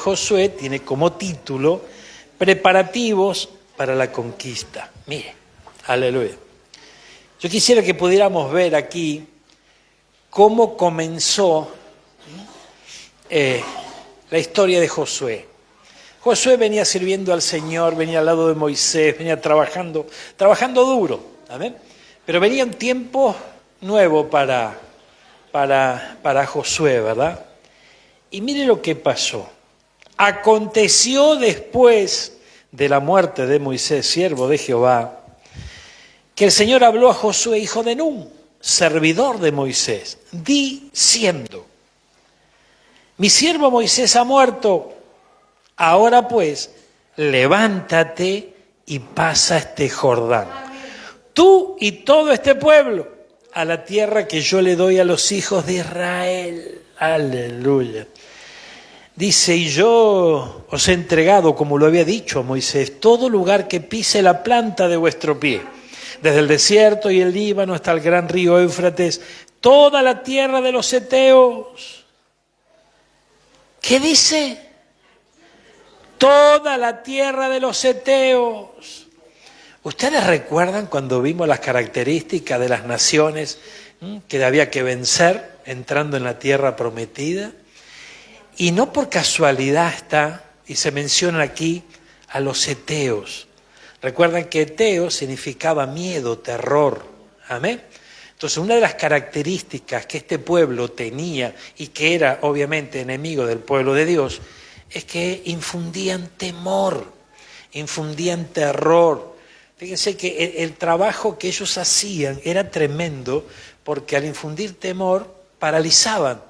Josué tiene como título Preparativos para la conquista. Mire, aleluya. Yo quisiera que pudiéramos ver aquí cómo comenzó la historia de Josué. Josué venía sirviendo al Señor, venía al lado de Moisés, venía trabajando duro, ¿amén? Pero venía un tiempo nuevo para Josué, ¿verdad? Y mire lo que pasó. Aconteció después de la muerte de Moisés, siervo de Jehová, que el Señor habló a Josué, hijo de Nun, servidor de Moisés, diciendo: mi siervo Moisés ha muerto. Ahora pues, levántate y pasa este Jordán, tú y todo este pueblo, a la tierra que yo le doy a los hijos de Israel. Aleluya. Dice: y yo os he entregado, como lo había dicho a Moisés, todo lugar que pise la planta de vuestro pie, desde el desierto y el Líbano hasta el gran río Éufrates, toda la tierra de los heteos. ¿Qué dice? Toda la tierra de los heteos. ¿Ustedes recuerdan cuando vimos las características de las naciones que había que vencer entrando en la tierra prometida? Y no por casualidad está, y se menciona aquí, a los heteos. Recuerdan que heteo significaba miedo, terror. Amén. Entonces, una de las características que este pueblo tenía y que era obviamente enemigo del pueblo de Dios es que infundían temor, infundían terror. Fíjense que el trabajo que ellos hacían era tremendo porque al infundir temor paralizaban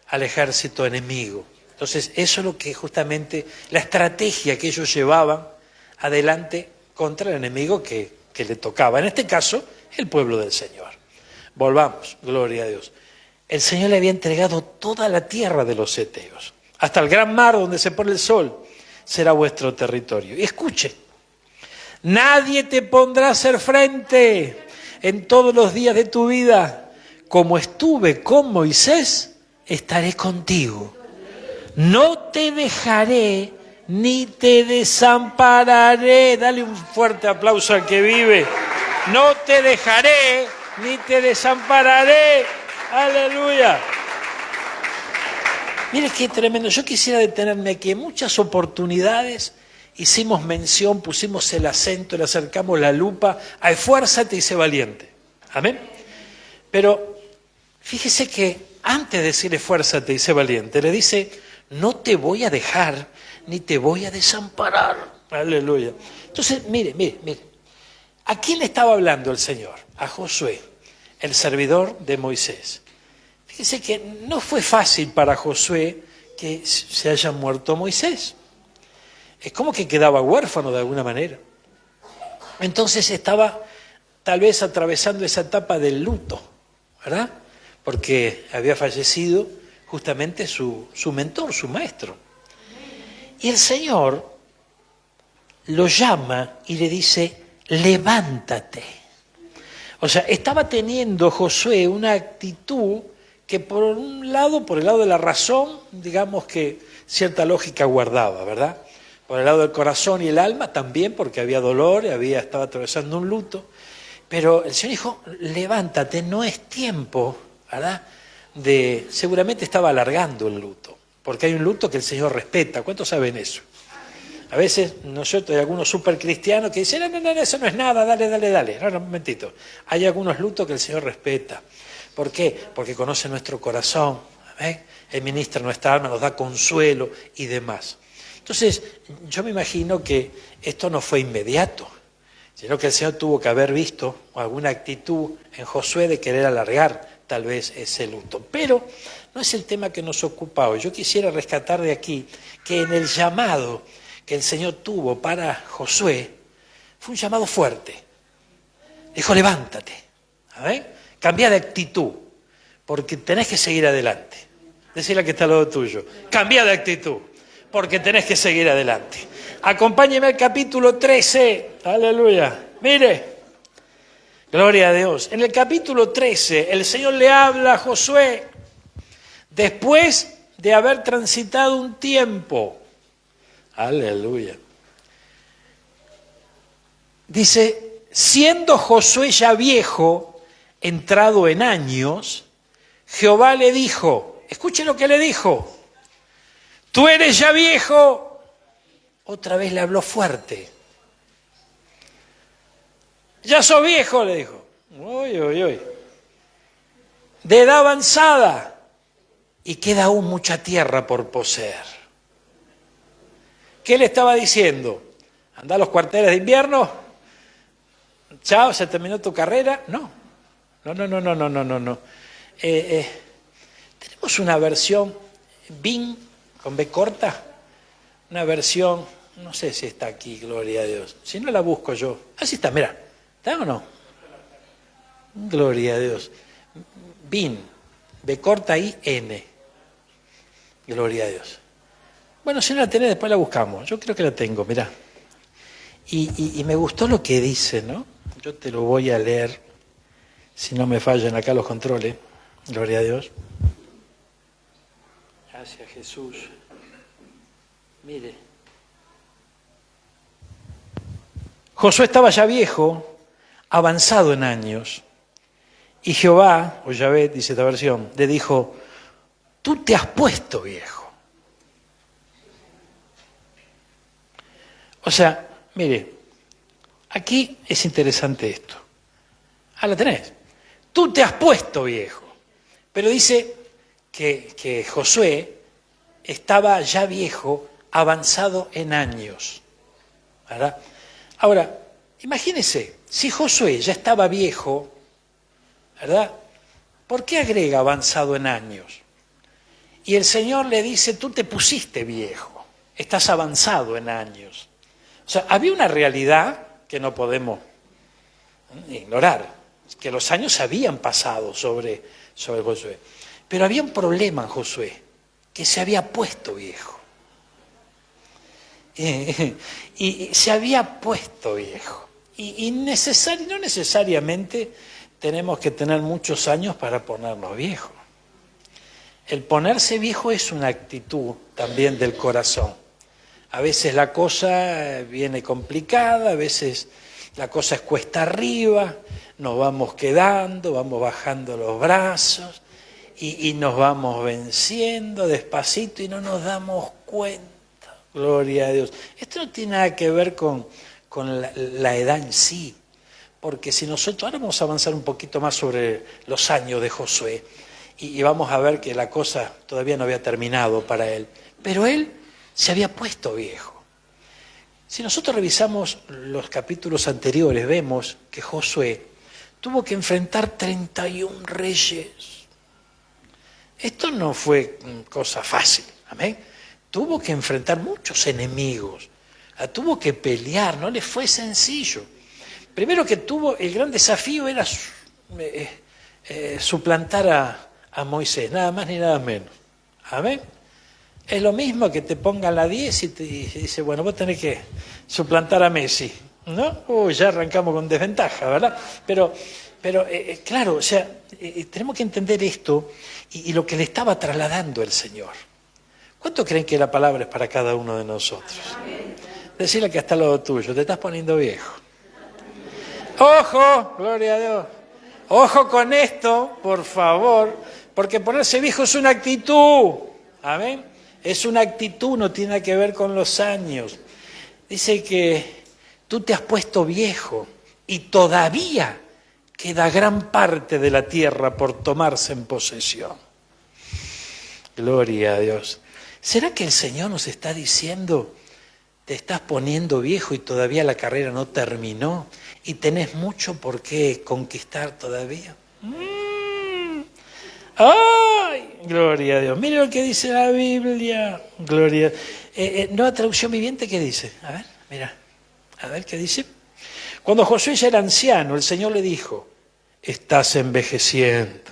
al ejército enemigo. Entonces, eso es lo que justamente, la estrategia que ellos llevaban adelante contra el enemigo que le tocaba. En este caso, el pueblo del Señor. Volvamos, gloria a Dios. El Señor le había entregado toda la tierra de los heteos, hasta el gran mar donde se pone el sol, será vuestro territorio. Y escuche, nadie te pondrá a hacer frente en todos los días de tu vida. Como estuve con Moisés, estaré contigo. No te dejaré ni te desampararé. Dale un fuerte aplauso al que vive. No te dejaré ni te desampararé. Aleluya. Mire qué tremendo. Yo quisiera detenerme aquí. En muchas oportunidades hicimos mención, pusimos el acento, le acercamos la lupa a esfuérzate y sé valiente. Amén. Pero fíjese que antes de decir esfuérzate y sé valiente, le dice: no te voy a dejar ni te voy a desamparar. Aleluya. Entonces, mire. ¿A quién le estaba hablando el Señor? A Josué, el servidor de Moisés. Fíjese que no fue fácil para Josué que se haya muerto Moisés. Es como que quedaba huérfano de alguna manera. Entonces estaba tal vez atravesando esa etapa del luto, ¿verdad? Porque había fallecido justamente su mentor, su maestro. Y el Señor lo llama y le dice: levántate. O sea, estaba teniendo Josué una actitud que por un lado, por el lado de la razón, digamos que cierta lógica guardaba, ¿verdad? Por el lado del corazón y el alma también, porque había dolor, estaba atravesando un luto. Pero el Señor dijo: levántate, no es tiempo, ¿verdad? Seguramente estaba alargando el luto, porque hay un luto que el Señor respeta. ¿Cuántos saben eso? A veces nosotros hay algunos supercristianos que dicen: no, eso no es nada, dale. No, un momentito. Hay algunos lutos que el Señor respeta. ¿Por qué? Porque conoce nuestro corazón. ¿Eh? Él ministra nuestra alma, nos da consuelo y demás. Entonces, yo me imagino que esto no fue inmediato, sino que el Señor tuvo que haber visto alguna actitud en Josué de querer alargar tal vez ese luto. Pero no es el tema que nos ocupa hoy. Yo quisiera rescatar de aquí que en el llamado que el Señor tuvo para Josué, fue un llamado fuerte. Dijo: levántate, ¿amén? Cambia de actitud, porque tenés que seguir adelante. Decirle al que está al lado tuyo: cambia de actitud, porque tenés que seguir adelante. Acompáñeme al capítulo 13, aleluya. Mire, gloria a Dios. En el capítulo 13, el Señor le habla a Josué, después de haber transitado un tiempo, Aleluya. Dice, siendo Josué ya viejo, entrado en años, Jehová le dijo, escuche lo que le dijo, tú eres ya viejo. Otra vez le habló fuerte. Ya sos viejo, le dijo. Uy, uy, uy. De edad avanzada. Y queda aún mucha tierra por poseer. ¿Qué le estaba diciendo? ¿Andá a los cuarteles de invierno? Chao, se terminó tu carrera. No. No. Tenemos una versión BIN con B corta. Una versión, no sé si está aquí, gloria a Dios. Si no la busco yo. Así está, mira. ¿Está o no? Gloria a Dios. BIN, B corta I, N. Gloria a Dios. Bueno, si no la tenés, después la buscamos. Yo creo que la tengo, mirá. Y me gustó lo que dice, ¿no? Yo te lo voy a leer, si no me fallan acá los controles. Gloria a Dios. Gracias, Jesús. Mire. Josué estaba ya viejo, avanzado en años, y Jehová, o Yahvé, dice esta versión, le dijo, tú te has puesto viejo. O sea, mire, aquí es interesante esto. La tenés. Tú te has puesto viejo. Pero dice que Josué estaba ya viejo, avanzado en años. ¿Verdad? Ahora, imagínese, si Josué ya estaba viejo, ¿verdad? ¿Por qué agrega avanzado en años? Y el Señor le dice, tú te pusiste viejo, estás avanzado en años. O sea, había una realidad que no podemos ignorar, que los años habían pasado sobre Josué. Pero había un problema en Josué, que se había puesto viejo. Y se había puesto viejo. Y no necesariamente tenemos que tener muchos años para ponernos viejos. El ponerse viejo es una actitud también del corazón. A veces la cosa viene complicada, a veces la cosa es cuesta arriba, nos vamos quedando, vamos bajando los brazos y nos vamos venciendo despacito y no nos damos cuenta. Gloria a Dios. Esto no tiene nada que ver con la edad en sí, porque si nosotros, ahora vamos a avanzar un poquito más sobre los años de Josué y vamos a ver que la cosa todavía no había terminado para él, pero él se había puesto viejo. Si nosotros revisamos los capítulos anteriores, vemos que Josué tuvo que enfrentar 31 reyes. Esto no fue cosa fácil, amén. Tuvo que enfrentar muchos enemigos, tuvo que pelear, no le fue sencillo. Primero que tuvo, el gran desafío era suplantar a Moisés, nada más ni nada menos. Amén. Es lo mismo que te pongan la 10 y te dice, bueno, vos tenés que suplantar a Messi, ¿no? Ya arrancamos con desventaja, ¿verdad? Pero claro, o sea, tenemos que entender esto y lo que le estaba trasladando el Señor. ¿Cuánto creen que la palabra es para cada uno de nosotros? Decirle que está al lado tuyo, te estás poniendo viejo. ¡Ojo! Gloria a Dios. Ojo con esto, por favor, porque ponerse viejo es una actitud. Amén. Es una actitud, no tiene que ver con los años. Dice que tú te has puesto viejo y todavía queda gran parte de la tierra por tomarse en posesión. Gloria a Dios. ¿Será que el Señor nos está diciendo, te estás poniendo viejo y todavía la carrera no terminó y tenés mucho por qué conquistar todavía? ¡Ay! Gloria a Dios. Mire lo que dice la Biblia. Gloria. Nueva traducción viviente, ¿qué dice? A ver, mira. A ver, ¿qué dice? Cuando Josué ya era anciano, el Señor le dijo, estás envejeciendo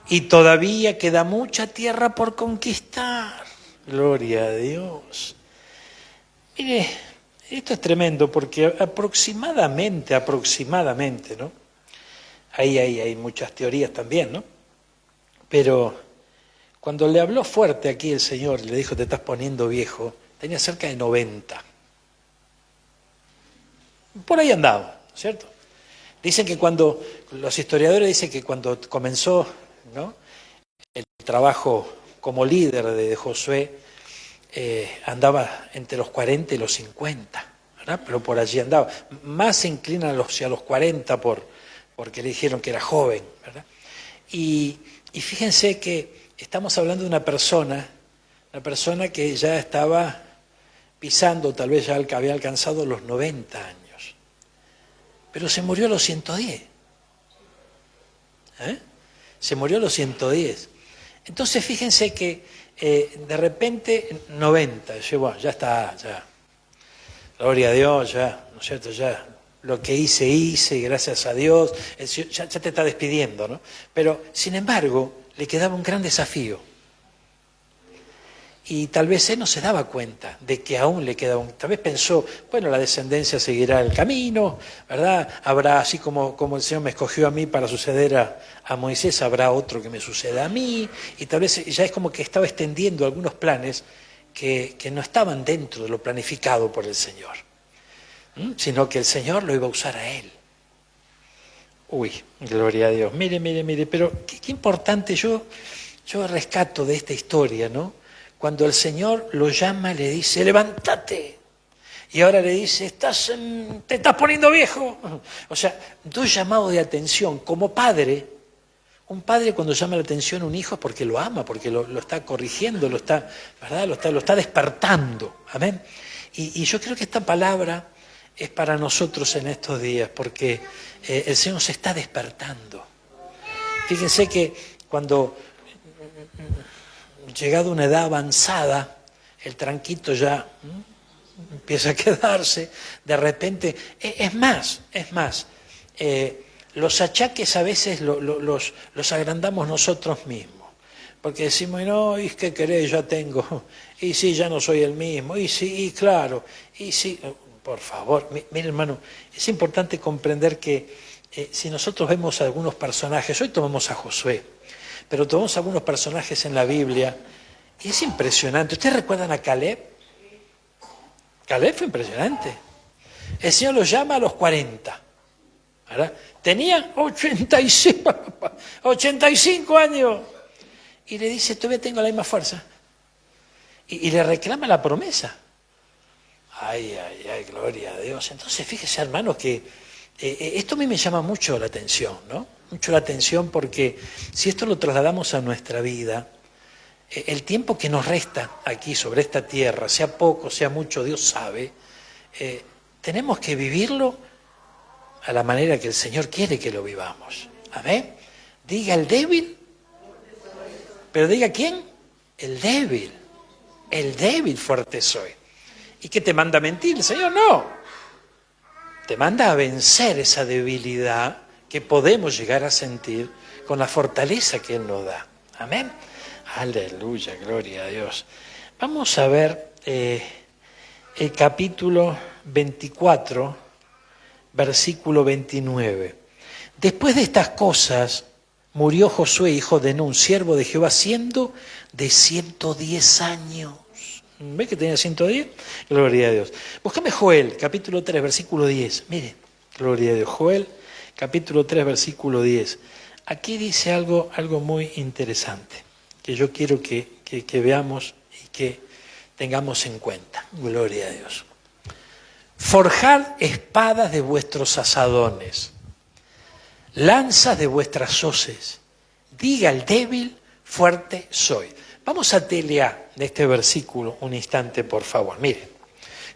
y todavía queda mucha tierra por conquistar. Gloria a Dios. Mire, esto es tremendo porque aproximadamente, ¿no? Ahí hay muchas teorías también, ¿no? Pero cuando le habló fuerte aquí el Señor, le dijo, te estás poniendo viejo, tenía cerca de 90. Por ahí andaba, ¿cierto? Dicen que los historiadores dicen que cuando comenzó, ¿no?, el trabajo como líder de Josué, andaba entre los 40 y los 50, ¿verdad? Pero por allí andaba. Más se inclina hacia los 40 porque le dijeron que era joven, ¿verdad? Y fíjense que estamos hablando de una persona que ya estaba pisando, tal vez ya había alcanzado los 90 años. Pero se murió a los 110. Se murió a los 110. Entonces fíjense que de repente 90, bueno, ya está, ya. Gloria a Dios, ya, ¿no es cierto? Ya lo que hice, y gracias a Dios, ya te está despidiendo, ¿no? Pero, sin embargo, le quedaba un gran desafío. Y tal vez él no se daba cuenta de que aún le quedaba tal vez pensó, bueno, la descendencia seguirá el camino, ¿verdad? Habrá, así como el Señor me escogió a mí para suceder a Moisés, habrá otro que me suceda a mí, y tal vez ya es como que estaba extendiendo algunos planes que no estaban dentro de lo planificado por el Señor, sino que el Señor lo iba a usar a él. Uy, gloria a Dios. Mire, pero qué importante, yo rescato de esta historia, ¿no? Cuando el Señor lo llama, le dice, levántate. Y ahora le dice, te estás poniendo viejo. O sea, dos llamados de atención. Como padre, un padre cuando llama la atención a un hijo es porque lo ama, porque lo está corrigiendo, ¿verdad? Lo está despertando. Amén. Y yo creo que esta palabra es para nosotros en estos días, porque el Señor se está despertando. Fíjense que cuando, llegado a una edad avanzada, el tranquito ya empieza a quedarse, de repente, es más, los achaques a veces los agrandamos nosotros mismos, porque decimos, no, ¿y qué querés? Ya tengo, y sí, ya no soy el mismo, y sí, y claro, y sí, por favor, mire hermano, es importante comprender que si nosotros vemos algunos personajes, hoy tomamos a Josué, pero tomamos algunos personajes en la Biblia y es impresionante. ¿Ustedes recuerdan a Caleb? Caleb fue impresionante. El Señor lo llama a los 40, ¿verdad? Tenía 85 años y le dice, todavía tengo la misma fuerza. Y le reclama la promesa. Ay, gloria a Dios. Entonces, fíjese, hermano, que esto a mí me llama mucho la atención, ¿no? Mucho la atención porque si esto lo trasladamos a nuestra vida, el tiempo que nos resta aquí sobre esta tierra, sea poco, sea mucho, Dios sabe, tenemos que vivirlo a la manera que el Señor quiere que lo vivamos. Amén. Diga el débil, pero diga ¿quién? El débil fuerte soy. ¿Y qué te manda a mentir? El Señor no. Te manda a vencer esa debilidad que podemos llegar a sentir con la fortaleza que Él nos da. Amén. Aleluya, gloria a Dios. Vamos a ver el capítulo 24, versículo 29. Después de estas cosas, murió Josué, hijo de Nun, siervo de Jehová, siendo de 110 años. ¿Ves que tenía 110? Gloria a Dios. Búscame Joel, capítulo 3, versículo 10. Mire, gloria a Dios. Joel, capítulo 3, versículo 10. Aquí dice algo muy interesante, que yo quiero que veamos y que tengamos en cuenta. Gloria a Dios. Forjad espadas de vuestros asadones, lanzas de vuestras hoces. Diga el débil, fuerte soy. Vamos a telear de este versículo un instante, por favor. Mire,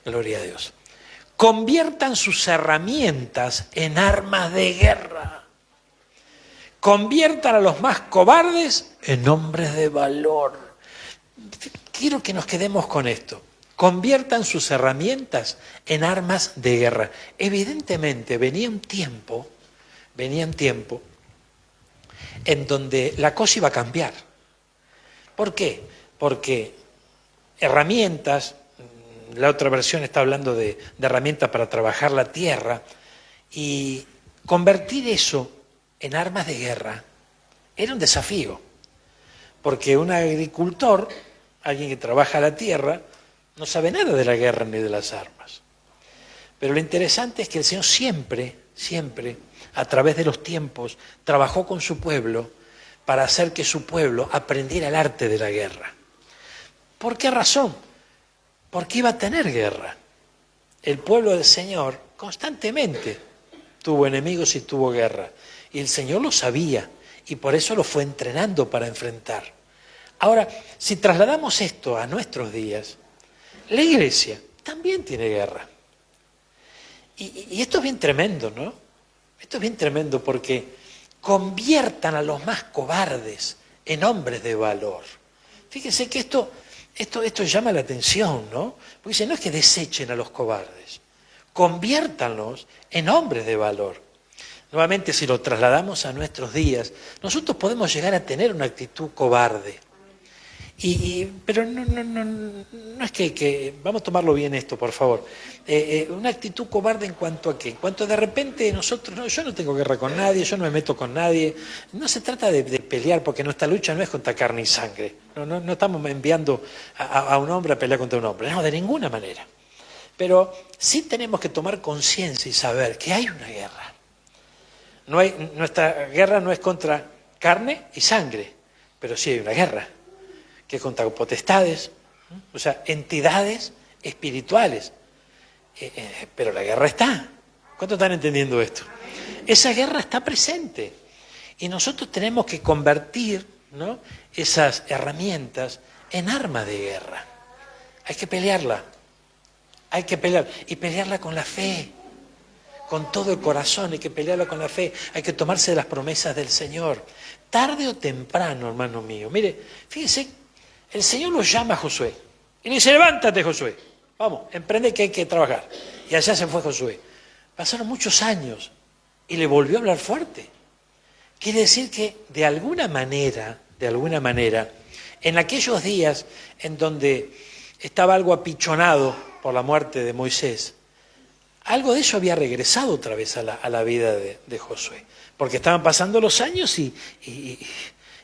gloria a Dios. Conviertan sus herramientas en armas de guerra. Conviertan a los más cobardes en hombres de valor. Quiero que nos quedemos con esto. Conviertan sus herramientas en armas de guerra. Evidentemente venía un tiempo en donde la cosa iba a cambiar. ¿Por qué? Porque herramientas, la otra versión está hablando de herramientas para trabajar la tierra, y convertir eso en armas de guerra era un desafío, porque un agricultor, alguien que trabaja la tierra, no sabe nada de la guerra ni de las armas. Pero lo interesante es que el Señor siempre, a través de los tiempos, trabajó con su pueblo para hacer que su pueblo aprendiera el arte de la guerra. ¿Por qué razón? Porque iba a tener guerra. El pueblo del Señor constantemente tuvo enemigos y tuvo guerra. Y el Señor lo sabía y por eso lo fue entrenando para enfrentar. Ahora, si trasladamos esto a nuestros días, la iglesia también tiene guerra. Y esto es bien tremendo, ¿no? Esto es bien tremendo porque conviertan a los más cobardes en hombres de valor. Fíjense que esto llama la atención, ¿no? Porque dice, no es que desechen a los cobardes, conviértanlos en hombres de valor. Nuevamente, si lo trasladamos a nuestros días, nosotros podemos llegar a tener una actitud cobarde. Pero no es que vamos a tomarlo bien esto, por favor. Una actitud cobarde en cuanto a qué. En cuanto de repente nosotros, yo no tengo guerra con nadie, yo no me meto con nadie. No se trata de pelear, porque nuestra lucha no es contra carne y sangre. No estamos enviando a un hombre a pelear contra un hombre, no, de ninguna manera. Pero sí tenemos que tomar conciencia y saber que hay una guerra. Nuestra guerra no es contra carne y sangre, pero sí hay una guerra, que es contra potestades, o sea, entidades espirituales. Pero la guerra está. ¿Cuántos están entendiendo esto? Esa guerra está presente. Y nosotros tenemos que convertir, ¿no?, esas herramientas en armas de guerra. Hay que pelearla. Hay que pelear. Y pelearla con la fe. Con todo el corazón, hay que pelearla con la fe. Hay que tomarse de las promesas del Señor. Tarde o temprano, hermano mío. Mire, fíjese, el Señor lo llama a Josué y le dice, levántate, Josué, vamos, emprende que hay que trabajar. Y allá se fue Josué. Pasaron muchos años y le volvió a hablar fuerte. Quiere decir que de alguna manera, en aquellos días en donde estaba algo apichonado por la muerte de Moisés, algo de eso había regresado otra vez a la vida de Josué. Porque estaban pasando los años y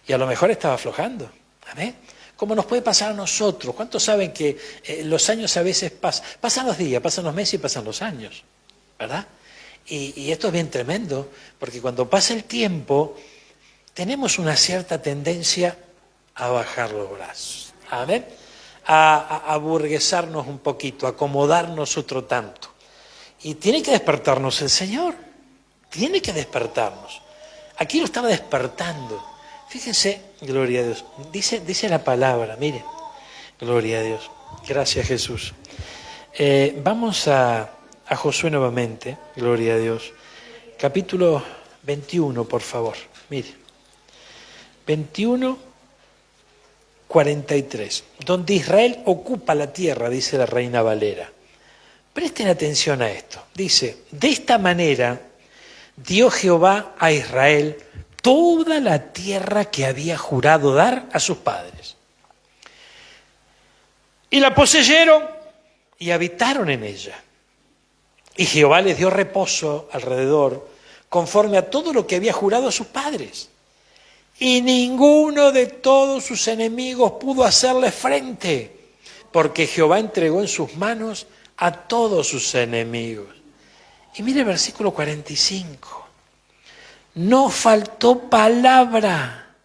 a lo mejor estaba aflojando. ¿Amén? Como nos puede pasar a nosotros. ¿Cuántos saben que los años a veces pasan los días, pasan los meses y pasan los años? ¿Verdad? Y esto es bien tremendo, porque cuando pasa el tiempo, tenemos una cierta tendencia a bajar los brazos. ¿Amén? A aburguesarnos un poquito, a acomodarnos otro tanto. Y tiene que despertarnos el Señor. Tiene que despertarnos. Aquí lo estaba despertando. Fíjense, gloria a Dios, dice la palabra, mire, gloria a Dios, gracias Jesús. Vamos a Josué nuevamente, gloria a Dios, capítulo 21, por favor, mire, 21, 43, donde Israel ocupa la tierra, dice la Reina Valera. Presten atención a esto, dice, de esta manera dio Jehová a Israel toda la tierra que había jurado dar a sus padres. Y la poseyeron y habitaron en ella. Y Jehová les dio reposo alrededor, conforme a todo lo que había jurado a sus padres. Y ninguno de todos sus enemigos pudo hacerle frente, porque Jehová entregó en sus manos a todos sus enemigos. Y mire el versículo 45. No faltó palabra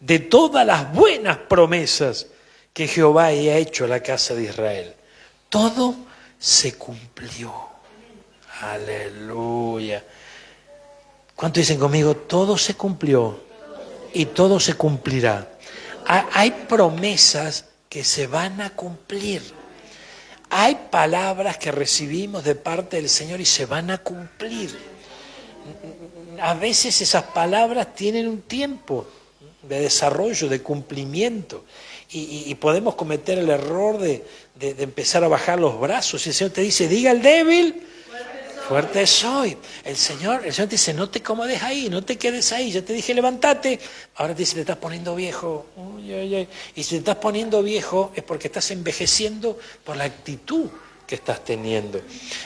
de todas las buenas promesas que Jehová había hecho a la casa de Israel. Todo se cumplió. Aleluya. ¿Cuánto dicen conmigo? Todo se cumplió y todo se cumplirá. Hay promesas que se van a cumplir. Hay palabras que recibimos de parte del Señor y se van a cumplir. A veces esas palabras tienen un tiempo de desarrollo, de cumplimiento, y podemos cometer el error de empezar a bajar los brazos. Y el Señor te dice, diga al débil, fuerte soy. El Señor te dice, no te acomodes ahí, no te quedes ahí, ya te dije levántate. Ahora te dice, te estás poniendo viejo. Uy, ay, ay. Y si te estás poniendo viejo es porque estás envejeciendo por la actitud que estás teniendo.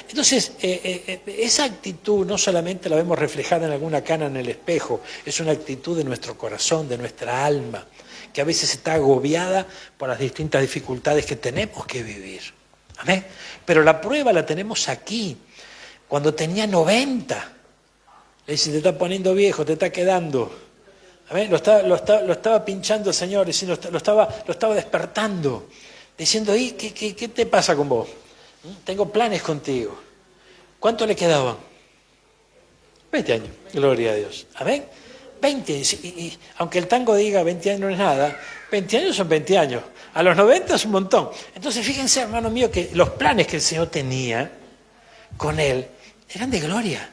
Entonces, esa actitud no solamente la vemos reflejada en alguna cana en el espejo, es una actitud de nuestro corazón, de nuestra alma, que a veces está agobiada por las distintas dificultades que tenemos que vivir. ¿Amén? Pero la prueba la tenemos aquí. Cuando tenía 90, le dice, te está poniendo viejo, te está quedando. ¿Amén? Lo estaba pinchando el Señor, diciendo, lo estaba despertando, diciendo, ¿y qué te pasa con vos? Tengo planes contigo. ¿Cuánto le quedaban? 20 años, gloria a Dios. ¿Amén? 20, y aunque el tango diga 20 años no es nada, 20 años son 20 años. A los 90 es un montón. Entonces fíjense, hermano mío, que los planes que el Señor tenía con él eran de gloria.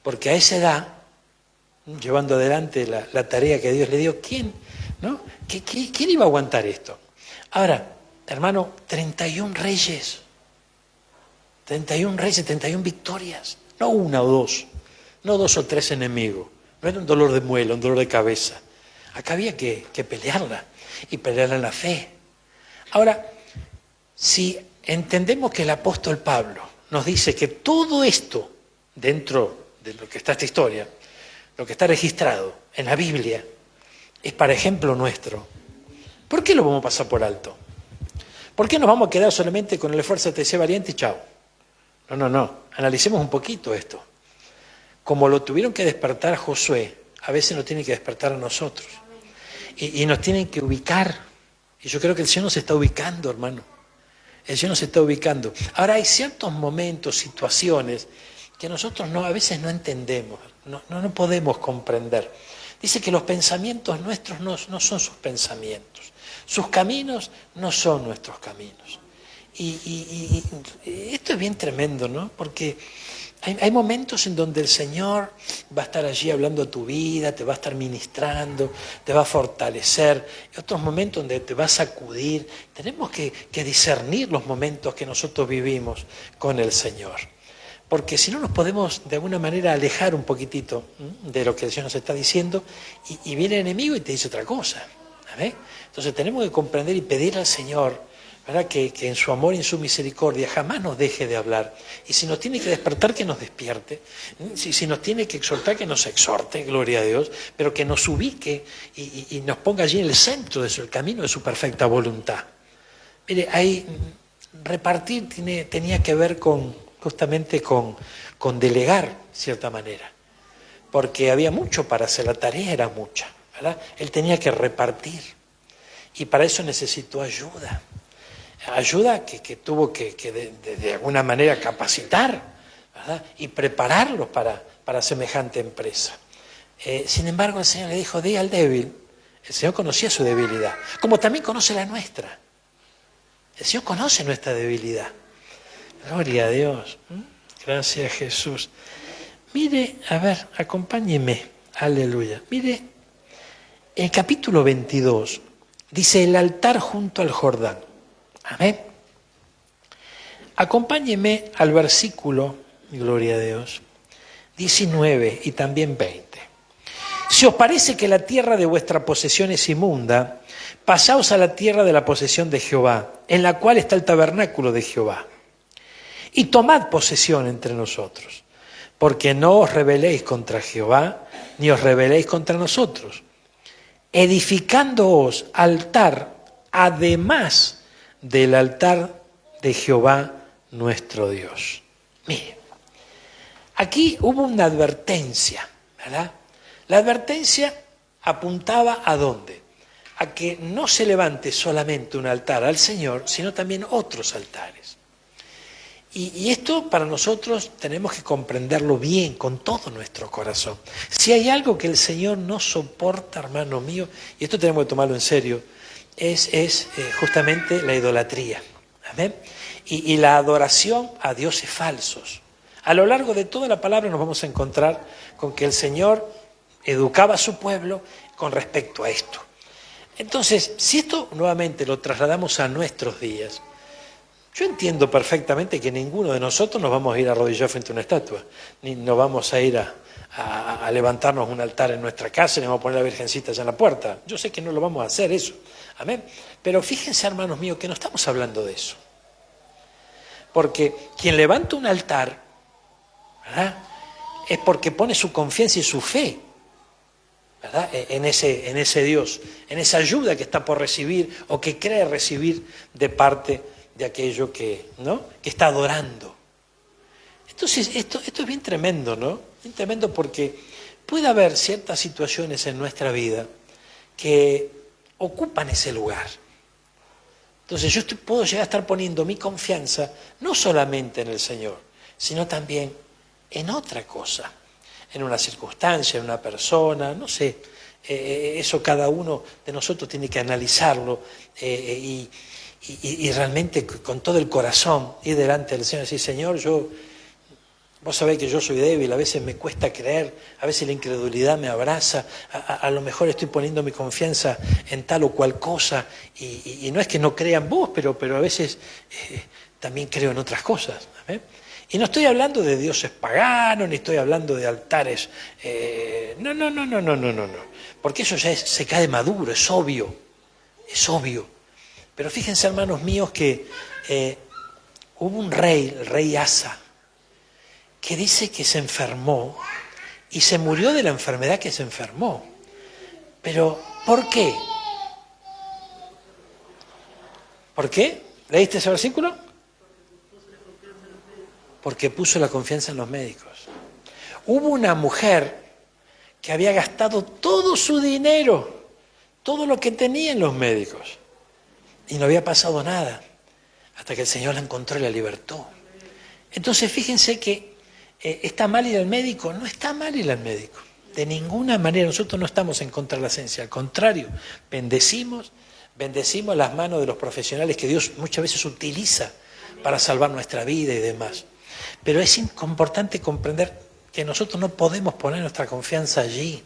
Porque a esa edad, llevando adelante la tarea que Dios le dio, ¿quién iba a aguantar esto? Ahora, hermano, 31 reyes, 31 victorias, no una o dos, no 2 o 3 enemigos, no era un dolor de muela, un dolor de cabeza. Acá había que pelearla, y pelearla en la fe. Ahora, si entendemos que el apóstol Pablo nos dice que todo esto, dentro de lo que está esta historia, lo que está registrado en la Biblia, es para ejemplo nuestro, ¿por qué lo vamos a pasar por alto? ¿Por qué nos vamos a quedar solamente con el esfuerzo de ser valiente y chao? No, analicemos un poquito esto. Como lo tuvieron que despertar a Josué, a veces nos tienen que despertar a nosotros. Y nos tienen que ubicar. Y yo creo que el Señor nos está ubicando, hermano. El Señor nos está ubicando. Ahora hay ciertos momentos, situaciones, que nosotros a veces no entendemos, no podemos comprender. Dice que los pensamientos nuestros no son sus pensamientos. Sus caminos no son nuestros caminos. Y esto es bien tremendo, ¿no? Porque hay momentos en donde el Señor va a estar allí hablando a tu vida, te va a estar ministrando, te va a fortalecer. Y otros momentos donde te va a sacudir. Tenemos que discernir los momentos que nosotros vivimos con el Señor. Porque si no nos podemos de alguna manera alejar un poquitito de lo que el Señor nos está diciendo y viene el enemigo y te dice otra cosa. ¿Ves? Entonces tenemos que comprender y pedir al Señor, ¿verdad? Que en su amor y en su misericordia jamás nos deje de hablar. Y si nos tiene que despertar, que nos despierte. Si nos tiene que exhortar, que nos exhorte, gloria a Dios, pero que nos ubique y nos ponga allí en el centro de el camino de su perfecta voluntad. Mire, ahí repartir tenía que ver justamente con delegar, de cierta manera. Porque había mucho para hacer, la tarea era mucha, ¿verdad? Él tenía que repartir. Y para eso necesitó ayuda. Ayuda que tuvo que de alguna manera capacitar, ¿verdad? Y prepararlos para semejante empresa. Sin embargo, el Señor le dijo, di al débil. El Señor conocía su debilidad, como también conoce la nuestra. El Señor conoce nuestra debilidad. Gloria a Dios. Gracias, Jesús. Mire, a ver, acompáñeme. Aleluya. Mire, el capítulo 22 dice el altar junto al Jordán. Amén. Acompáñeme al versículo, gloria a Dios, 19 y también 20. Si os parece que la tierra de vuestra posesión es inmunda, pasaos a la tierra de la posesión de Jehová, en la cual está el tabernáculo de Jehová. Y tomad posesión entre nosotros, porque no os rebeléis contra Jehová, ni os rebeléis contra nosotros, edificándoos altar, además del altar de Jehová nuestro Dios. Mire, aquí hubo una advertencia, ¿verdad? La advertencia apuntaba ¿a dónde? A que no se levante solamente un altar al Señor, sino también otros altares. Y esto para nosotros tenemos que comprenderlo bien, con todo nuestro corazón. Si hay algo que el Señor no soporta, hermano mío, y esto tenemos que tomarlo en serio, es justamente la idolatría. ¿Amén? Y la adoración a dioses falsos. A lo largo de toda la palabra nos vamos a encontrar con que el Señor educaba a su pueblo con respecto a esto. Entonces, si esto nuevamente lo trasladamos a nuestros días, yo entiendo perfectamente que ninguno de nosotros nos vamos a ir a arrodillar frente a una estatua, ni nos vamos a ir a levantarnos un altar en nuestra casa, ni vamos a poner la virgencita allá en la puerta. Yo sé que no lo vamos a hacer eso, amén. Pero fíjense, hermanos míos, que no estamos hablando de eso. Porque quien levanta un altar, ¿verdad?, es porque pone su confianza y su fe, ¿verdad?, en ese Dios, en esa ayuda que está por recibir o que cree recibir de parte de aquello que, ¿no?, que está adorando. Entonces, esto es bien tremendo, ¿no? Bien tremendo porque puede haber ciertas situaciones en nuestra vida que ocupan ese lugar. Entonces yo puedo llegar a estar poniendo mi confianza no solamente en el Señor, sino también en otra cosa, en una circunstancia, en una persona, no sé. Eso cada uno de nosotros tiene que analizarlo y realmente con todo el corazón ir delante del Señor y decir, Señor, vos sabés que yo soy débil, a veces me cuesta creer, a veces la incredulidad me abraza, a lo mejor estoy poniendo mi confianza en tal o cual cosa, y no es que no crea en vos, pero a veces también creo en otras cosas. ¿Eh? Y no estoy hablando de dioses paganos, ni estoy hablando de altares, no, porque eso ya se cae de maduro, es obvio. Pero fíjense, hermanos míos, que hubo un rey, el rey Asa, que dice que se enfermó y se murió de la enfermedad que se enfermó. Pero, ¿por qué? ¿Por qué? ¿Leíste ese versículo? Porque puso la confianza en los médicos. Hubo una mujer que había gastado todo su dinero, todo lo que tenía en los médicos, y no había pasado nada, hasta que el Señor la encontró y la libertó. Entonces, fíjense que ¿está mal ir al médico? No está mal ir al médico. De ninguna manera, nosotros no estamos en contra de la ciencia. Al contrario, bendecimos las manos de los profesionales que Dios muchas veces utiliza para salvar nuestra vida y demás. Pero es importante comprender que nosotros no podemos poner nuestra confianza allí.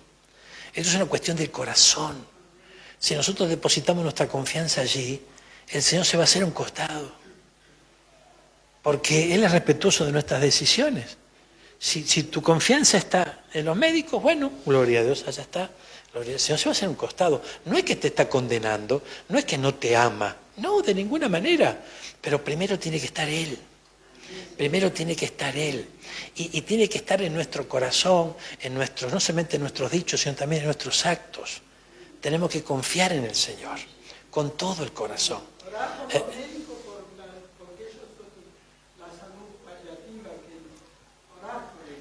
Esto es una cuestión del corazón. Si nosotros depositamos nuestra confianza allí, el Señor se va a hacer a un costado. Porque Él es respetuoso de nuestras decisiones. Si tu confianza está en los médicos, bueno, gloria a Dios, allá está. Gloria al Señor, se va a hacer un costado. No es que te está condenando, no es que no te ama, no, de ninguna manera. Pero primero tiene que estar Él. Primero tiene que estar Él. Y tiene que estar en nuestro corazón, no solamente en nuestros dichos, sino también en nuestros actos. Tenemos que confiar en el Señor, con todo el corazón.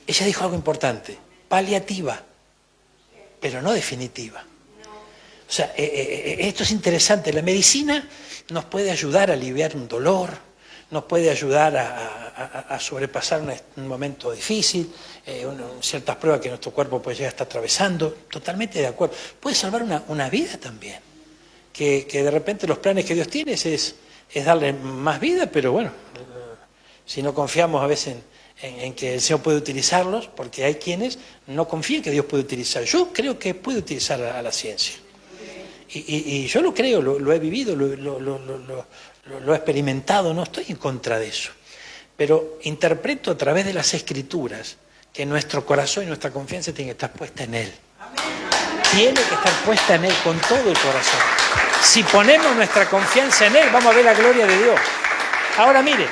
Ella dijo algo importante, paliativa, pero no definitiva. O sea, esto es interesante. La medicina nos puede ayudar a aliviar un dolor, nos puede ayudar a sobrepasar un momento difícil, ciertas pruebas que nuestro cuerpo puede llegar a estar atravesando. Totalmente de acuerdo. Puede salvar una vida también. Que de repente los planes que Dios tiene es darle más vida, pero bueno, si no confiamos a veces en que el Señor puede utilizarlos, porque hay quienes no confían que Dios puede utilizar. Yo creo que puede utilizar a la ciencia. Y yo lo creo, lo he vivido, lo he experimentado, no estoy en contra de eso. Pero interpreto a través de las Escrituras que nuestro corazón y nuestra confianza tiene que estar puesta en Él. Tiene que estar puesta en Él con todo el corazón. Si ponemos nuestra confianza en Él, vamos a ver la gloria de Dios. Ahora mire.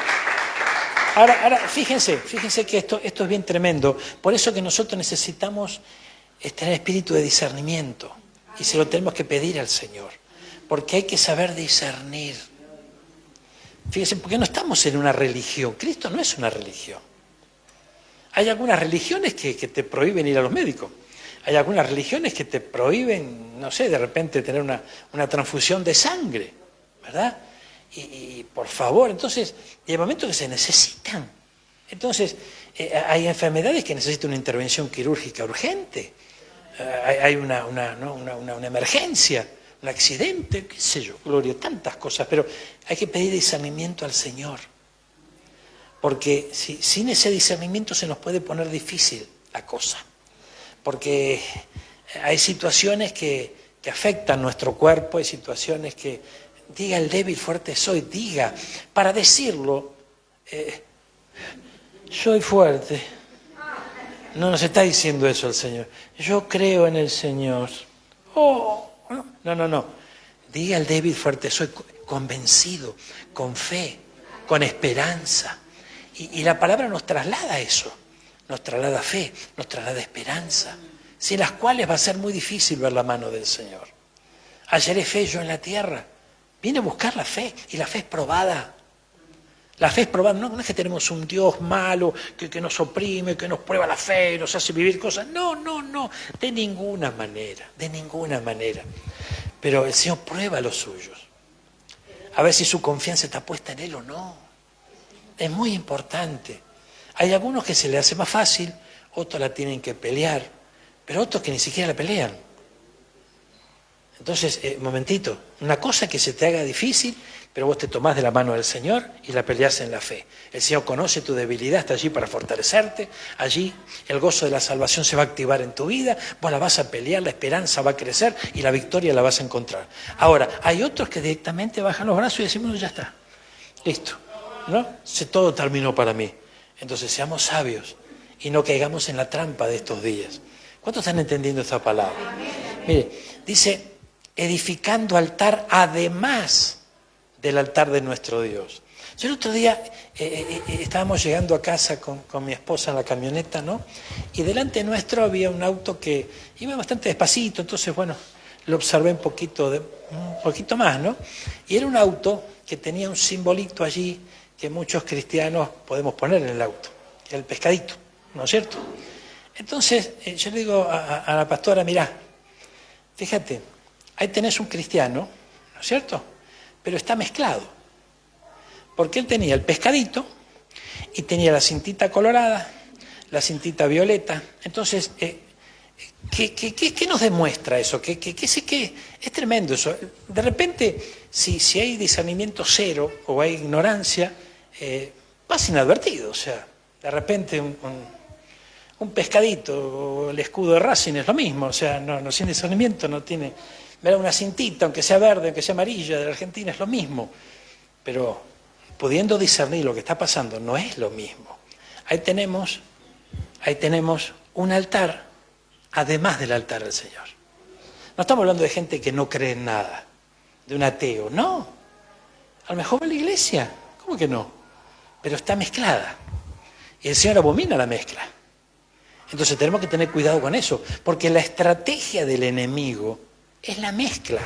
Ahora fíjense que esto es bien tremendo. Por eso que nosotros necesitamos tener espíritu de discernimiento. Y se lo tenemos que pedir al Señor. Porque hay que saber discernir. Fíjense, porque no estamos en una religión. Cristo no es una religión. Hay algunas religiones que te prohíben ir a los médicos. Hay algunas religiones que te prohíben, no sé, de repente tener una transfusión de sangre, ¿verdad? Y por favor, entonces, hay momentos que se necesitan. Entonces, hay enfermedades que necesitan una intervención quirúrgica urgente. Hay una emergencia, un accidente, qué sé yo, gloria, tantas cosas. Pero hay que pedir discernimiento al Señor. Porque sin ese discernimiento se nos puede poner difícil la cosa. Porque hay situaciones que afectan nuestro cuerpo, hay situaciones que... Diga el débil, fuerte soy, diga, para decirlo, soy fuerte. No nos está diciendo eso el Señor. Yo creo en el Señor. No. Diga el débil, fuerte soy, convencido, con fe, con esperanza. Y la palabra nos traslada eso, nos traslada fe, nos traslada esperanza, sin las cuales va a ser muy difícil ver la mano del Señor. Hallaré fe yo en la tierra. Viene a buscar la fe, y la fe es probada. La fe es probada, no es que tenemos un Dios malo que nos oprime, que nos prueba la fe, nos hace vivir cosas. No, de ninguna manera, de ninguna manera. Pero el Señor prueba a los suyos. A ver si su confianza está puesta en Él o no. Es muy importante. Hay algunos que se les hace más fácil, otros la tienen que pelear, pero otros que ni siquiera la pelean. Entonces, momentito, una cosa que se te haga difícil, pero vos te tomás de la mano del Señor y la peleás en la fe. El Señor conoce tu debilidad, está allí para fortalecerte. Allí el gozo de la salvación se va a activar en tu vida, vos la vas a pelear, la esperanza va a crecer y la victoria la vas a encontrar. Ahora, hay otros que directamente bajan los brazos y decimos, ya está, listo, ¿no? Todo terminó para mí. Entonces, seamos sabios y no caigamos en la trampa de estos días. ¿Cuántos están entendiendo esta palabra? Mire, dice, edificando altar además del altar de nuestro Dios. Yo el otro día estábamos llegando a casa con mi esposa en la camioneta, ¿no? Y delante nuestro había un auto que iba bastante despacito, entonces, bueno, lo observé un poquito más, ¿no? Y era un auto que tenía un simbolito allí que muchos cristianos podemos poner en el auto, que era el pescadito, ¿no es cierto? Entonces, yo le digo a la pastora, mirá, fíjate, ahí tenés un cristiano, ¿no es cierto?, pero está mezclado, porque él tenía el pescadito y tenía la cintita colorada, la cintita violeta. Entonces, ¿qué nos demuestra eso? ¿Qué es tremendo eso? De repente, si hay discernimiento cero o hay ignorancia, pasa inadvertido. O sea, de repente un pescadito o el escudo de Racing es lo mismo. O sea, no sin discernimiento no tiene... Ver una cintita, aunque sea verde, aunque sea amarilla, de la Argentina es lo mismo. Pero pudiendo discernir lo que está pasando, no es lo mismo. Ahí tenemos un altar, además del altar del Señor. No estamos hablando de gente que no cree en nada, de un ateo, no. A lo mejor va a la iglesia, ¿cómo que no? Pero está mezclada. Y el Señor abomina la mezcla. Entonces tenemos que tener cuidado con eso, porque la estrategia del enemigo es la mezcla.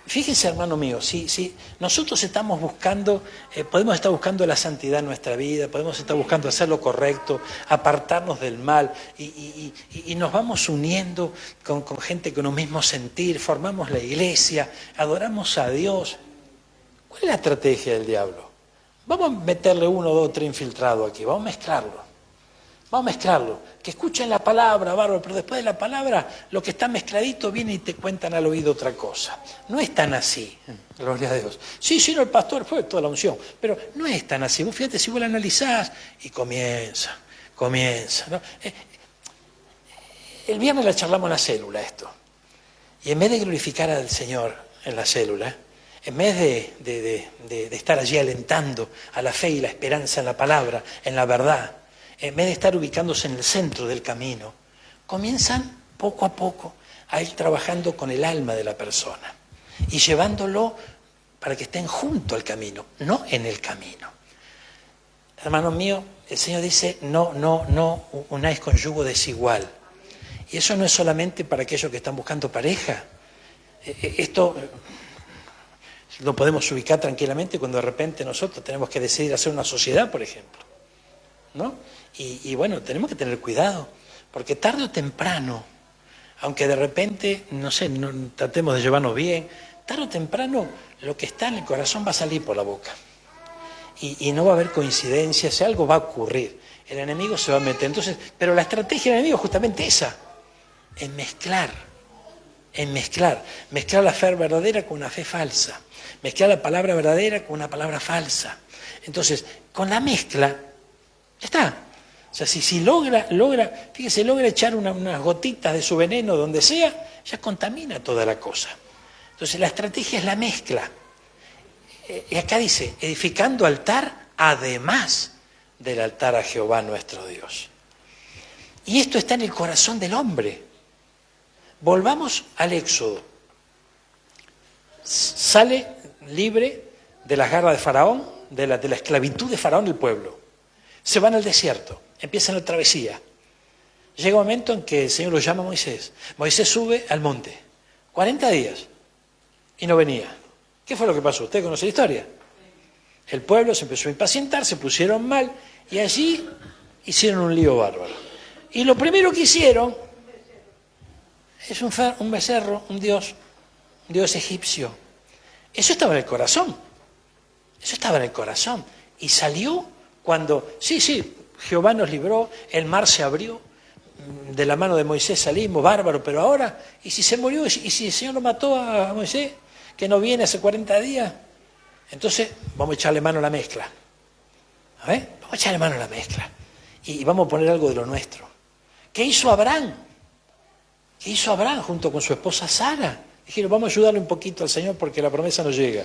Fíjense, hermano mío, si nosotros estamos buscando, podemos estar buscando la santidad en nuestra vida, podemos estar buscando hacer lo correcto, apartarnos del mal, y nos vamos uniendo con gente con un mismo sentir, formamos la iglesia, adoramos a Dios. ¿Cuál es la estrategia del diablo? Vamos a meterle 1, 2, 3 infiltrados aquí, vamos a mezclarlo. Vamos a mezclarlo, que escuchen la palabra, bárbaro, pero después de la palabra, lo que está mezcladito viene y te cuentan al oído otra cosa. No es tan así, gloria a Dios. Sí, no, el pastor fue toda la unción, pero no es tan así. Vos fíjate, si vos la analizás, y comienza, ¿no? El viernes la charlamos en la célula esto, y en vez de glorificar al Señor en la célula, en vez de estar allí alentando a la fe y la esperanza en la palabra, en la verdad, en vez de estar ubicándose en el centro del camino, comienzan poco a poco a ir trabajando con el alma de la persona y llevándolo para que estén junto al camino, no en el camino. Hermanos míos, el Señor dice, no unáis con yugo desigual. Y eso no es solamente para aquellos que están buscando pareja. Esto lo podemos ubicar tranquilamente cuando de repente nosotros tenemos que decidir hacer una sociedad, por ejemplo, ¿no? Y bueno, tenemos que tener cuidado, porque tarde o temprano, aunque de repente, no sé, tratemos de llevarnos bien, tarde o temprano lo que está en el corazón va a salir por la boca. Y no va a haber coincidencias, algo va a ocurrir. El enemigo se va a meter. Entonces, pero la estrategia del enemigo es justamente esa, en mezclar la fe verdadera con una fe falsa, mezclar la palabra verdadera con una palabra falsa. Entonces, con la mezcla, ya está. O sea, si logra, fíjese, logra echar unas gotitas de su veneno donde sea, ya contamina toda la cosa. Entonces, la estrategia es la mezcla. Y acá dice, edificando altar además del altar a Jehová nuestro Dios. Y esto está en el corazón del hombre. Volvamos al Éxodo. Sale libre de las garras de Faraón, de la esclavitud de Faraón el pueblo. Se van al desierto, empiezan la travesía. Llega un momento en que el Señor lo llama a Moisés. Moisés sube al monte, 40 días, y no venía. ¿Qué fue lo que pasó? ¿Usted conoce la historia? El pueblo se empezó a impacientar, se pusieron mal, y allí hicieron un lío bárbaro. Y lo primero que hicieron es un becerro, un dios egipcio. Eso estaba en el corazón. Eso estaba en el corazón. Y salió cuando, sí, Jehová nos libró, el mar se abrió, de la mano de Moisés salimos, bárbaro, pero ahora, ¿y si se murió? ¿Y si el Señor lo mató a Moisés, que no viene hace 40 días? Entonces, vamos a echarle mano a la mezcla. A ver, vamos a echarle mano a la mezcla. Y vamos a poner algo de lo nuestro. ¿Qué hizo Abraham? ¿Qué hizo Abraham junto con su esposa Sara? Dijeron, vamos a ayudarle un poquito al Señor porque la promesa no llega.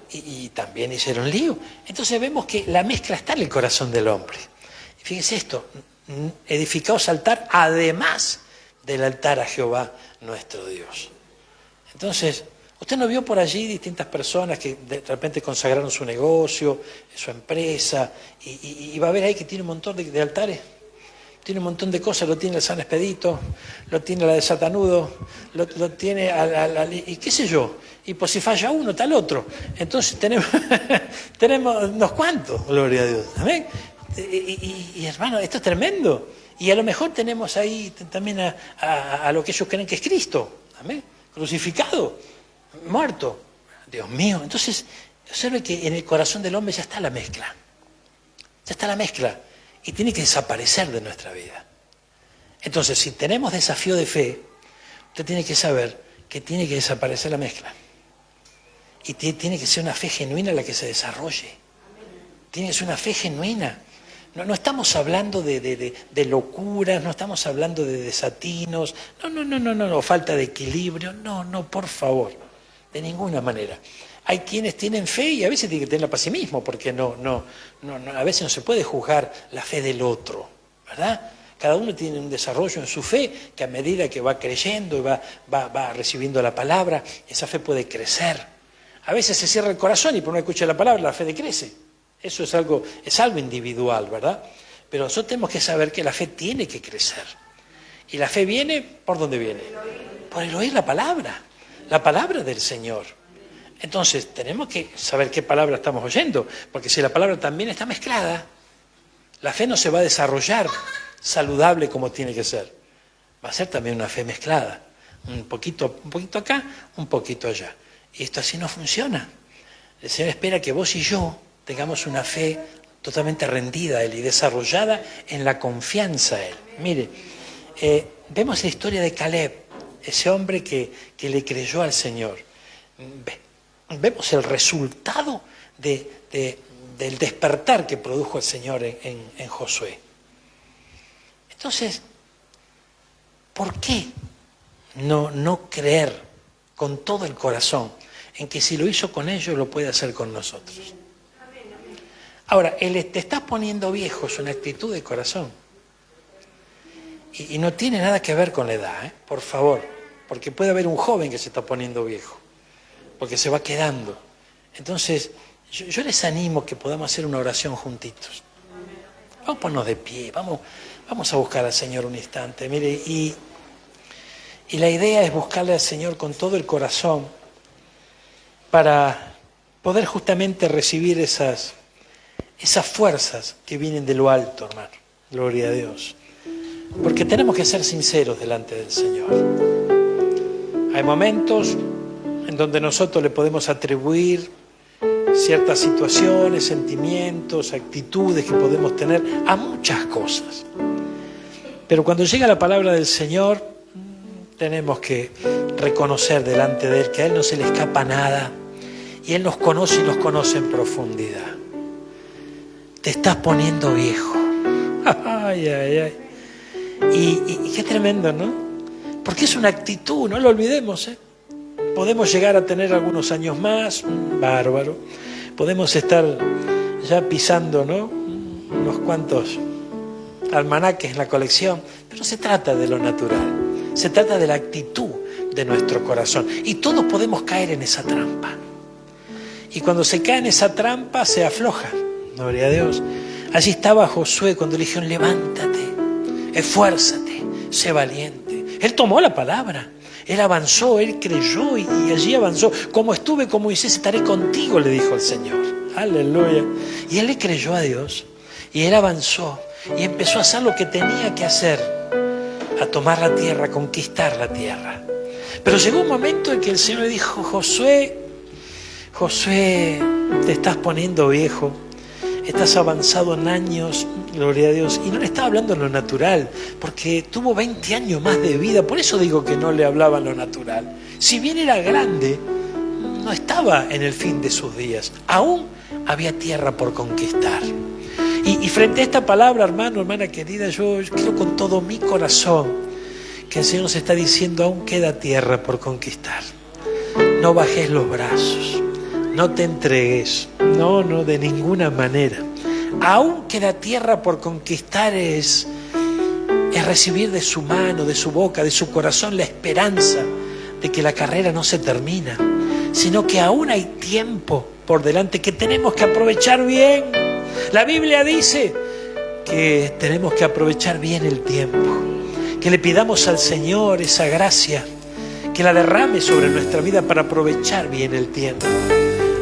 Y también hicieron lío. Entonces vemos que la mezcla está en el corazón del hombre. Fíjense esto, edificaos altar además del altar a Jehová nuestro Dios. Entonces, ¿usted no vio por allí distintas personas que de repente consagraron su negocio, su empresa, y va a ver ahí que tiene un montón de altares? Tiene un montón de cosas, lo tiene el San Expedito, lo tiene la de Satanudo, lo tiene y qué sé yo, y pues si falla uno, tal otro. Entonces tenemos unos cuantos, gloria a Dios. ¿Amén? Y hermano, esto es tremendo. Y a lo mejor tenemos ahí también a lo que ellos creen que es Cristo. ¿Amén? Crucificado, muerto. Dios mío. Entonces, observe que en el corazón del hombre ya está la mezcla. Ya está la mezcla. Y tiene que desaparecer de nuestra vida. Entonces, si tenemos desafío de fe, usted tiene que saber que tiene que desaparecer la mezcla. Y tiene que ser una fe genuina la que se desarrolle. Tiene que ser una fe genuina. No estamos hablando de locuras, no estamos hablando de desatinos, no, falta de equilibrio, no, por favor, de ninguna manera. Hay quienes tienen fe y a veces tienen que tenerla para sí mismo, porque a veces no se puede juzgar la fe del otro, ¿verdad? Cada uno tiene un desarrollo en su fe que a medida que va creyendo y va recibiendo la palabra, esa fe puede crecer. A veces se cierra el corazón y por no escuchar la palabra la fe decrece. Eso es algo individual, ¿verdad? Pero nosotros tenemos que saber que la fe tiene que crecer. Y la fe viene, ¿por dónde viene? Por el oír la palabra del Señor. Entonces, tenemos que saber qué palabra estamos oyendo, porque si la palabra también está mezclada, la fe no se va a desarrollar saludable como tiene que ser. Va a ser también una fe mezclada, un poquito acá, un poquito allá. Y esto así no funciona. El Señor espera que vos y yo tengamos una fe totalmente rendida a Él y desarrollada en la confianza a Él. Mire, vemos la historia de Caleb, ese hombre que le creyó al Señor. Vemos el resultado del despertar que produjo el Señor en Josué. Entonces, ¿por qué no creer con todo el corazón en que si lo hizo con ellos lo puede hacer con nosotros? Ahora, te estás poniendo viejo es una actitud de corazón. Y no tiene nada que ver con la edad, por favor. Porque puede haber un joven que se está poniendo viejo. Porque se va quedando. Entonces, yo les animo que podamos hacer una oración juntitos. Vamos a ponernos de pie, vamos a buscar al Señor un instante. Mire, y la idea es buscarle al Señor con todo el corazón para poder justamente recibir esas fuerzas que vienen de lo alto, hermano. Gloria a Dios. Porque tenemos que ser sinceros delante del Señor. Hay momentos en donde nosotros le podemos atribuir ciertas situaciones, sentimientos, actitudes que podemos tener a muchas cosas. Pero cuando llega la palabra del Señor, tenemos que reconocer delante de Él que a Él no se le escapa nada y Él nos conoce y nos conoce en profundidad. Te estás poniendo viejo. Ay. Y qué tremendo, ¿no? Porque es una actitud, no lo olvidemos, ¿eh? Podemos llegar a tener algunos años más, bárbaro. Podemos estar ya pisando, ¿no? Unos cuantos almanaques en la colección. Pero se trata de lo natural. Se trata de la actitud de nuestro corazón. Y todos podemos caer en esa trampa. Y cuando se cae en esa trampa, se afloja. Gloria a Dios. Allí estaba Josué cuando le dijeron, levántate, esfuérzate, sé valiente. Él tomó la palabra, él avanzó, él creyó y allí avanzó. Como estuve con Moisés, estaré contigo, le dijo el Señor. Aleluya. Y él le creyó a Dios y él avanzó y empezó a hacer lo que tenía que hacer, a tomar la tierra, a conquistar la tierra. Pero llegó un momento en que el Señor le dijo, Josué, te estás poniendo viejo, estás avanzado en años, gloria a Dios. Y no le estaba hablando en lo natural, porque tuvo 20 años más de vida, por eso digo que no le hablaba en lo natural. Si bien era grande, no estaba en el fin de sus días, aún había tierra por conquistar. Y frente a esta palabra, hermano, hermana querida, yo creo con todo mi corazón que el Señor nos está diciendo, aún queda tierra por conquistar. No bajes los brazos, no te entregues, no, de ninguna manera. Aún queda tierra por conquistar es recibir de su mano, de su boca, de su corazón la esperanza de que la carrera no se termina, sino que aún hay tiempo por delante que tenemos que aprovechar bien. La Biblia dice que tenemos que aprovechar bien el tiempo, que le pidamos al Señor esa gracia, que la derrame sobre nuestra vida para aprovechar bien el tiempo.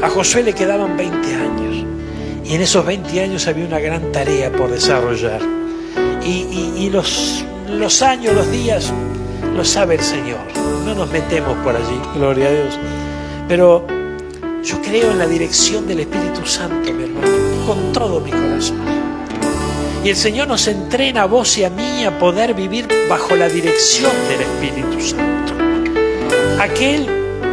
A Josué le quedaban 20 años y en esos 20 años había una gran tarea por desarrollar. Y los años, los días, lo sabe el Señor. No nos metemos por allí, gloria a Dios. Pero yo creo en la dirección del Espíritu Santo, mi hermano, con todo mi corazón. Y el Señor nos entrena a vos y a mí a poder vivir bajo la dirección del Espíritu Santo. Aquel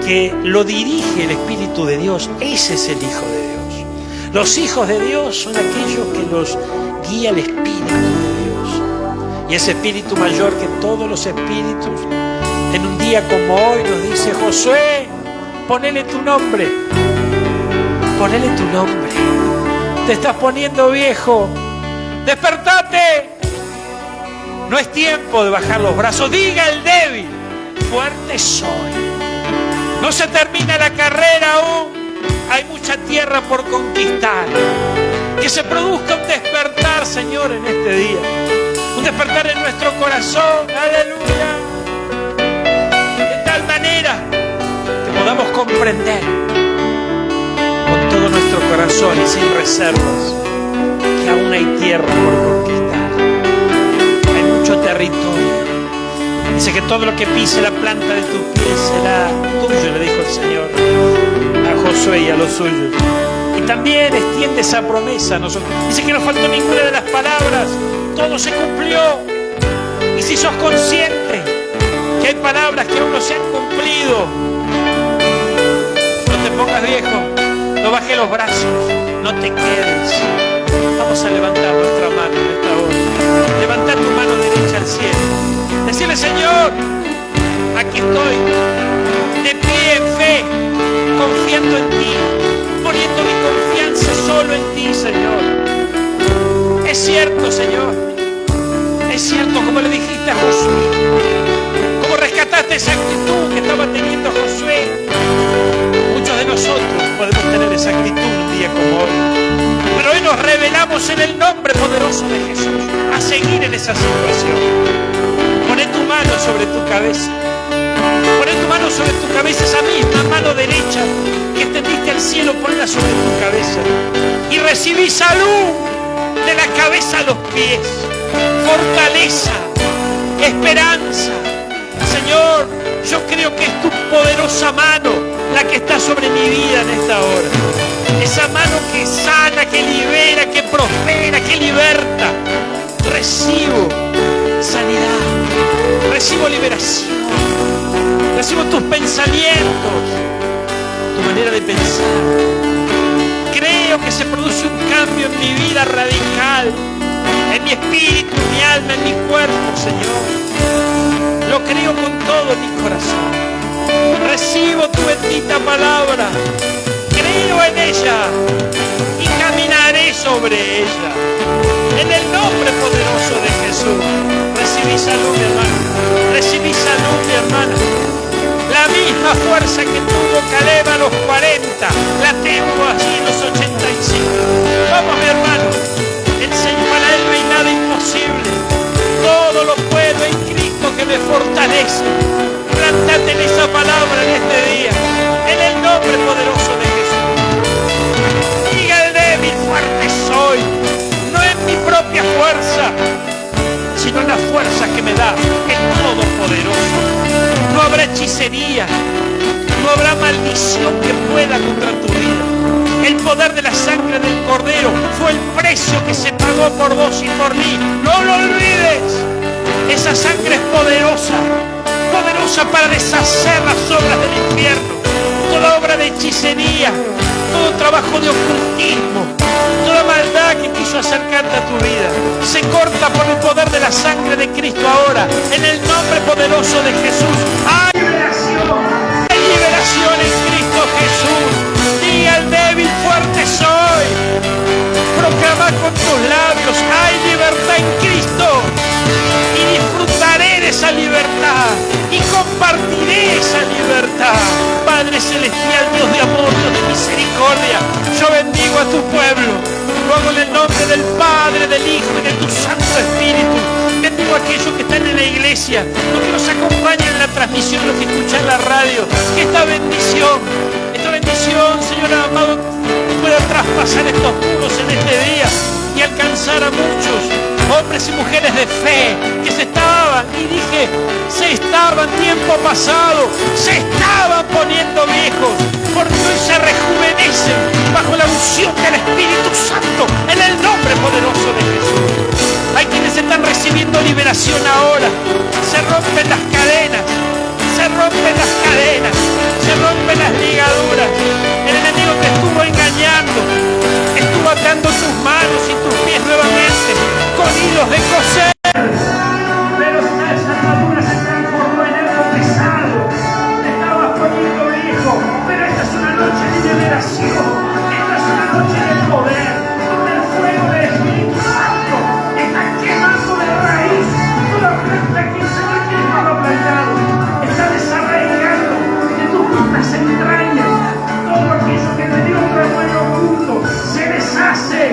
que lo dirige el Espíritu de Dios, ese es el Hijo de Dios. Los hijos de Dios son aquellos que los guía el Espíritu de Dios. Y ese Espíritu mayor que todos los espíritus, en un día como hoy nos dice, Josué, ponele tu nombre. Ponele tu nombre. Te estás poniendo viejo. ¡Despertate! No es tiempo de bajar los brazos. Diga el débil, fuerte soy. No se termina la carrera aún. Hay mucha tierra por conquistar. Que se produzca un despertar, Señor, en este día. Un despertar en nuestro corazón. Aleluya. De tal manera que podamos comprender con todo nuestro corazón y sin reservas que aún hay tierra por conquistar. Hay mucho territorio. Dice que todo lo que pise la planta de tu pie será tuyo, le dijo el Señor a Josué y a los suyos. Y también extiende esa promesa a nosotros. Dice que no faltó ninguna de las palabras, todo se cumplió. Y si sos consciente que hay palabras que aún no se han cumplido, no te pongas viejo, no bajes los brazos, no te quedes. Vamos a levantar nuestra mano en esta hora. Levanta tu mano derecha al cielo. Decirle, Señor, aquí estoy, de pie en fe, confiando en ti, poniendo mi confianza solo en ti, Señor. Es cierto, Señor, es cierto, como le dijiste a Josué, como rescataste esa actitud que estaba teniendo Josué. Muchos de nosotros podemos tener esa actitud un día como hoy, pero hoy nos revelamos en el nombre poderoso de Jesús a seguir en esa situación. Poné tu mano sobre tu cabeza. Poné tu mano sobre tu cabeza, esa misma mano derecha que extendiste al cielo, ponla sobre tu cabeza. Y recibí salud de la cabeza a los pies, fortaleza, esperanza. Señor, yo creo que es tu poderosa mano la que está sobre mi vida en esta hora. Esa mano que sana, que libera, que prospera, que liberta. Recibo sanidad, recibo liberación, recibo tus pensamientos, tu manera de pensar. Creo que se produce un cambio en mi vida radical, en mi espíritu, en mi alma, en mi cuerpo, Señor. Lo creo con todo mi corazón. Recibo tu bendita palabra, creo en ella y caminaré sobre ella. En el nombre poderoso de Jesús. Recibí salud, mi hermano. Recibí salud, mi hermana. La misma misma fuerza que tuvo Caleb a los 40, la tengo allí en los 85. Vamos, mi hermano, el Señor, para Él no hay nada imposible. Todo lo puedo en Cristo que me fortalece. Plantate en esa palabra en este día, en el nombre poderoso de Jesús. Diga el débil, fuerte soy, no en mi propia fuerza, sino en la fuerza que me da el Todopoderoso. No habrá hechicería, no habrá maldición que pueda contra tu vida. El poder de la sangre del Cordero fue el precio que se pagó por vos y por mí. No lo olvides. Esa sangre es poderosa, poderosa para deshacer las obras del infierno. Toda obra de hechicería, todo trabajo de ocultismo, toda maldad que quiso acercarte a tu vida, se corta por el poder de la sangre de Cristo ahora, en el nombre poderoso de Jesús. ¡Hay liberación en Cristo Jesús! Diga al débil, fuerte soy. Proclama con tus labios, hay libertad en Cristo. Y disfrutaré de esa libertad y compartiré esa libertad. Padre celestial, Dios de amor, Dios de misericordia, yo bendigo a tu pueblo. Lo hago en el nombre del Padre, del Hijo y de tu Santo Espíritu. Bendigo a aquellos que están en la iglesia, los que nos acompañan en la transmisión, los que escuchan la radio. Que esta bendición, Señor amado, pueda traspasar estos muros en este día y alcanzar a muchos hombres y mujeres de fe que se estaban tiempo pasado, se estaban poniendo viejos, porque hoy se rejuvenecen bajo la unción del Espíritu Santo, en el nombre poderoso de Jesús. Hay quienes están recibiendo liberación ahora, se rompen las cadenas, se rompen las ligaduras. El enemigo te estuvo engañando, estuvo atando tus manos y tus pies nuevamente con hilos de coser. Pero esa atadura se transformó en algo pesado. Te estabas poniendo viejo, pero esta es una noche de liberación. Esta es una noche de poder, donde el fuego del Espíritu Santo está quemando de raíz toda planta que el Señor mismo ha plantado. Está desarraigando de tus mismas entrañas todo aquello que te dio un recuerdo oculto. Se deshace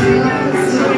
Señor Jesús.